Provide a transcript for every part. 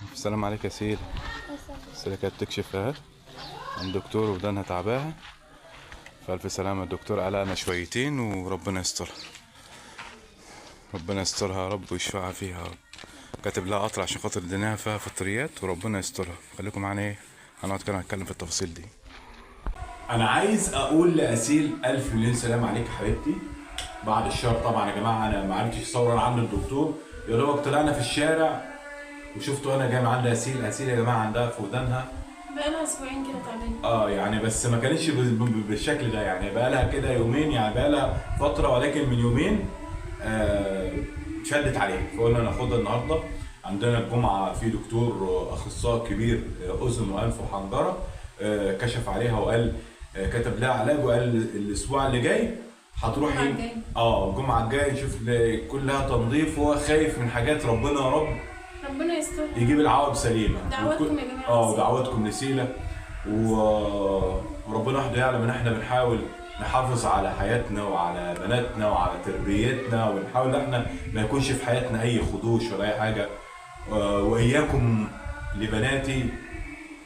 السلام عليك يا سيدي. السيدة كانت بتكشف اهي عند دكتور ودانها تعباها، فألف سلامة. الدكتور قلقنا شويتين وربنا يسترها، ربنا يسترها يا رب ويشفعها فيها يا رب. كاتب لها قطر عشان خاطر دينها فيها فطريات وربنا يسترها. خليكم معانا ايه، هنقعد كده نتكلم في التفاصيل دي. انا عايز اقول لاسيل الف مليون سلام عليك يا حبيبتي. بعد الشر طبعا يا جماعه، انا ما عرفتش اصور انا عند الدكتور، يا دوبك طلعنا في الشارع وشفته انا جاي من عند اسيل يا جماعه عندها في ودانها. بقالها اسبوعين كده تعبانه. يعني بس ما كانتش بالشكل ده، يعني بقى لها كده يومين، يعني بقى لها فتره، ولكن من يومين شدت عليها، فقلنا ناخدها النهارده. عندنا الجمعه في دكتور اخصائي كبير اذن وانف وحنجره، كشف عليها وقال كتب لها علاج، وقال الاسبوع اللي جاي هتروحي الجمعة الجاية. الجمعه الجايه نشوف كلها تنظيف، وهو خايف من حاجات، ربنا يا رب ربنا يستر. يجيب العوض سليمه. دعواتكم يا جماعه. دعواتكم لسيله وربنا وحده يعلم ان احنا بنحاول نحافظ على حياتنا وعلى بناتنا وعلى تربيتنا، ونحاول ان احنا ما يكونش في حياتنا اي خدوش ولا اي حاجه. واياكم لبناتي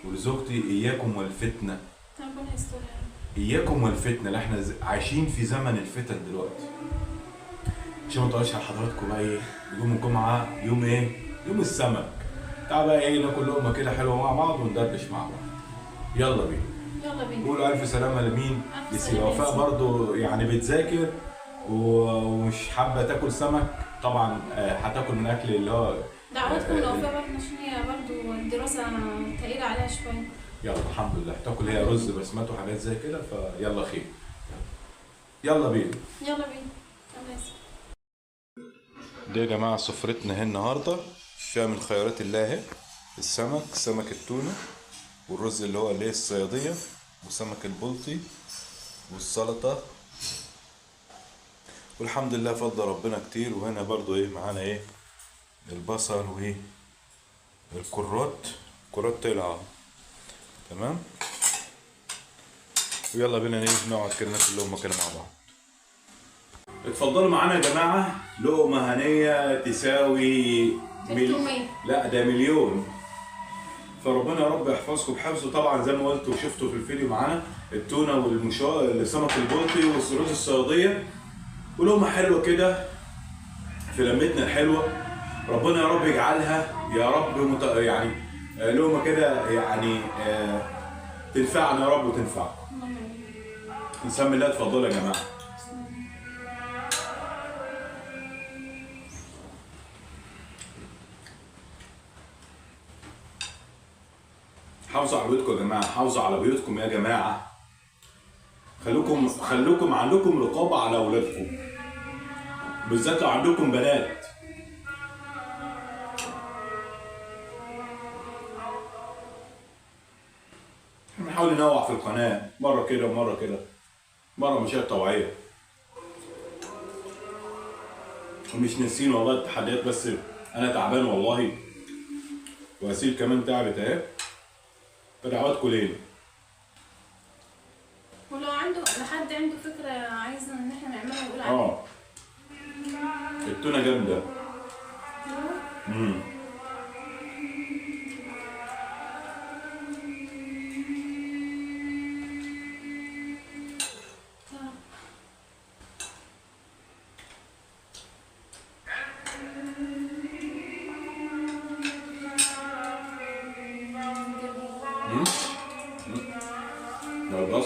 ولزوجتي، اياكم والفتنه، ربنا يستر يا رب. اياكم والفتنه، اللي احنا عايشين في زمن الفتن دلوقتي. عشان ما نطولش على حضراتكم بقى، ايه يوم الجمعه يوم ايه؟ يوم السمك. تعال بقى ايه، ناكل لقمه كده حلوه مع بعض وندردش مع بعض. يلا بينا. يلا بينا. قولوا الف سلامه لمين؟ ألف لسي سلامة وفاء لسي. برضو يعني بتذاكر ومش حابه تاكل سمك طبعا. هتاكل من اكل اللي هو دعواتكم لوفاء برضه، عشان هي برضه الدراسه تقيله عليها شويه. يلا الحمد لله تاكل هي رز بسمته وحاجات زي كده، فيلا خير. يلا بينا. يلا بينا. يلا يا سيدي. دي يا جماعة سفرتنا هنا النهاردة، فيها من خيرات الله اهي. السمك، سمك التونة، والرز اللي هو اللي الصيادية، وسمك البلطي، والسلطة، والحمد لله فضل ربنا كتير. وهنا برضو ايه معانا ايه، البصل وايه الكرات، الكرات طلع تمام. ويلا بينا ايه نقعد كده ناكل لقمة كده مع بعض. اتفضلوا معانا يا جماعه، لقمه هنيه تساوي 300. لا ده مليون. فربنا يا رب يحفظكم بحفظه. طبعا زي ما قلت وشفتوا في الفيديو معانا التونه السمك البلطي والرز الصياديه، ولقمه حلوه كده في لمتنا الحلوه. ربنا يا رب يجعلها يا رب يعني لقمه كده يعني تنفعنا يا رب وتنفعكم. نسمي الله. اتفضلوا يا جماعه. حافظوا على بيوتكم يا جماعه، حافظوا على بيوتكم يا جماعه. خلوكم عندكم رقابه على اولادكم، بالذات لو عندكم بنات. نحاول ننوع في القناه، مره كده ومره كده، مره مشاهد توعيه. ومش ناسين والله التحديات، بس انا تعبان والله، واسيل كمان تعبت اهي، فدعواتكم لينا. ولو لحد عنده فكره عايزنا ان احنا نعملها يقول عليها. التونه جامده.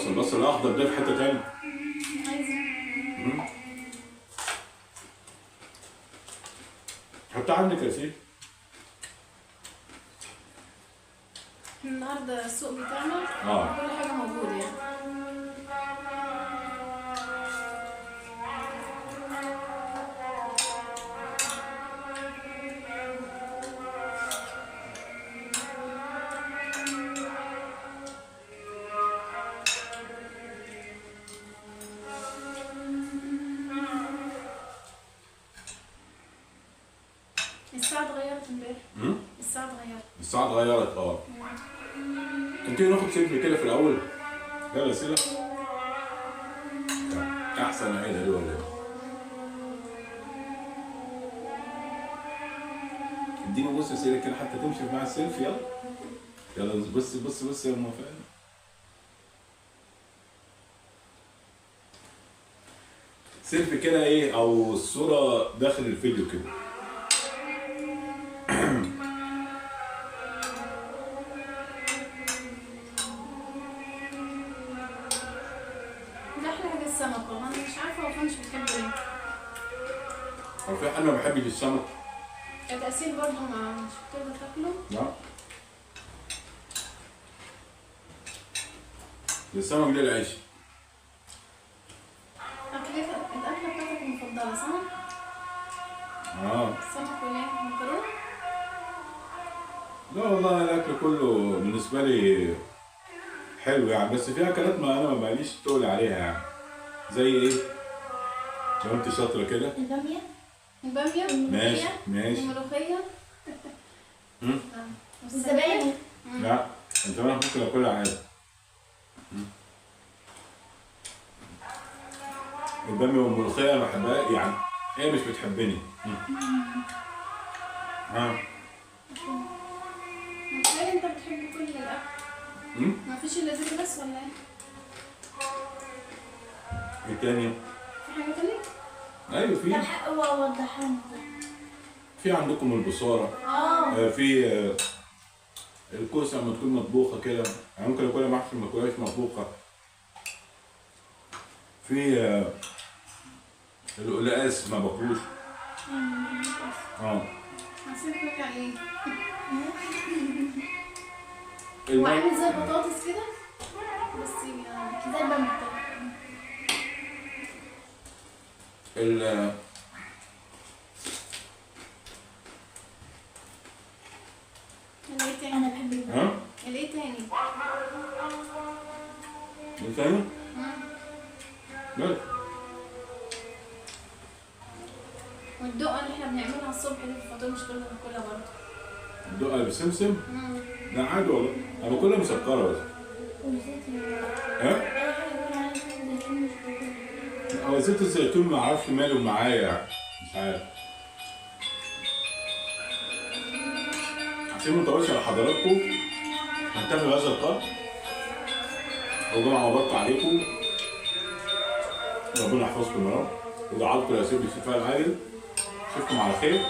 البصل الاخضر ده في حته تانيه. حتى عندك يا سيدي. النهارده السوق بتاعنا كل حاجه موجوده يعني. الساعه اتغيرت امبارح. الساعه اتغيرت. انتي ناخد سلفي كده في الاول. يلا يا سيدي. احسن عيله دي ولا ايه؟ اديني بص يا سيدي كده حتى تمشي مع السيلفي. يلا يلا بص بص بص يا موافق. سيلفي كده ايه او الصورة داخل الفيديو كده. ده احلى حاجه السمك والله، انا مش عارفه هو فين مش بتحبه ليه. هو في حد ما بيحبش السمك؟ كتأثير برضه مش بتقدر تاكله. لا. السمك ده العيش. الأكلة بتاعتك المفضلة سمك؟ السمك والايه؟ مكرونة؟ لا والله الاكل كله بالنسبه لي حلو يعني، بس في اكلات ما انا ماليش تقول عليها يعني. زي ايه؟ لو انت شاطره كده. البامية؟ البامية؟ ماشي ماشي. الملوخية؟ والزبادي. لا انت انا ممكن اكلها عادي. البامية والملوخية انا بحبها يعني، هي مش بتحبني. متهيألي انت بتحب كل الأكل. مفيش إلا زي بس ولا ايه؟ ايه تاني؟ في حاجة تانية؟ ايوه في. طب وضحها لنا. في عندكم البصارة. في الكوسة لما تكون مطبوخة كده، يعني ممكن اكلها محشي ما اكلهاش مطبوخة. في القلقاس ما باكلوش. هسيبك لك عليه. الم- وعامل زي البطاطس كده بس يعني زي البامية. ال الايه تاني؟ انا بحب البامية. الايه تاني؟ ايه تاني؟ بس والدقة اللي احنا بنعملها الصبح دي في الفطور مش كلنا بناكلها برضه. الدقة بالسمسم؟ لا عادي والله، انا باكلها مسكرة بس. وزيت ها؟ اي حاجه يكون عليها زيت زيتون مش باكلها. هو زيت الزيتون ما اعرفش ماله معايا يعني، مش عارف. عشان ما نطولش على حضراتكم هنتابع بهذا القدر. وجمعة مباركة عليكم، ربنا يحفظكم يا رب، ودعاتكم يا سيدي الشفاء العاجل. اشوفكم على خير.